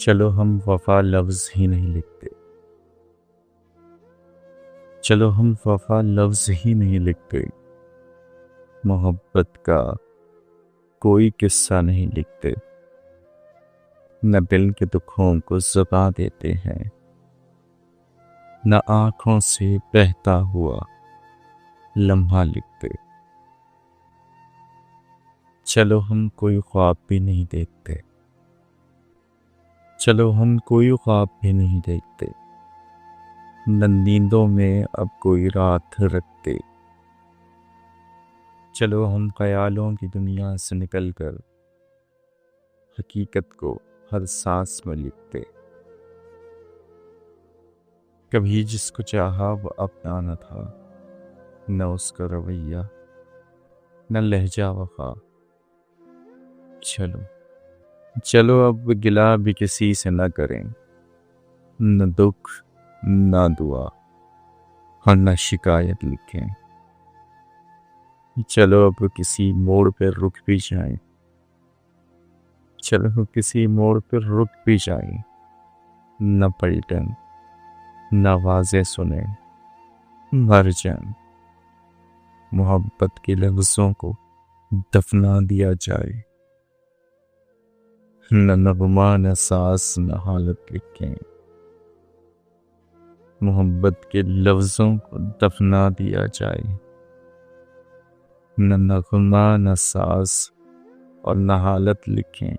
चलो हम वफा लफ्ज़ ही नहीं लिखते। चलो हम वफा लफ्ज़ ही नहीं लिखते। मोहब्बत का कोई किस्सा नहीं लिखते। न दिल के दुखों को ज़ुबां देते हैं, न आँखों से बहता हुआ लम्हा लिखते। चलो हम कोई ख्वाब भी नहीं देखते। चलो हम कोई ख्वाब भी नहीं देखते। न नींदों में अब कोई रात रखते। चलो हम ख्यालों की दुनिया से निकलकर हकीकत को हर सांस में लिखते। कभी जिसको चाहा वो अपना न था, न उसका रवैया न लहजा वफा। चलो चलो अब गिला भी किसी से न करें, न दुख न दुआ और न शिकायत लिखें। चलो अब किसी मोड़ पर रुक भी जाएं। चलो किसी मोड़ पर रुक भी जाएं, न पलटन न आवाज़ें सुने, मर जाएं। मोहब्बत के लफ्ज़ों को दफना दिया जाए। न नगमा न सांस न हालत लिखें। मोहब्बत के लफ्ज़ों को दफना दिया जाए। न नगमा न सांस और न हालत लिखें।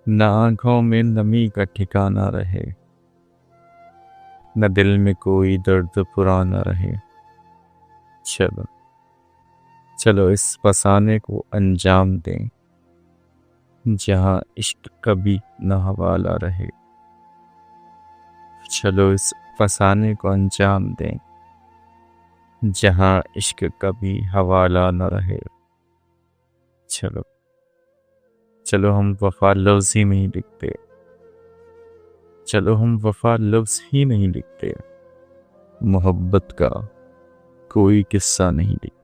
न आँखों में नमी का ठिकाना रहे, न दिल में कोई दर्द पुराना रहे। चलो चलो इस फसाने को अंजाम दें, जहाँ इश्क कभी न हवाला रहे। चलो इस फसाने को अंजाम दें, जहाँ इश्क कभी हवाला न रहे। चलो चलो हम वफा लफ्ज़ ही नहीं लिखते। चलो हम वफा लफ्ज़ ही नहीं लिखते। मोहब्बत का कोई किस्सा नहीं लिखते।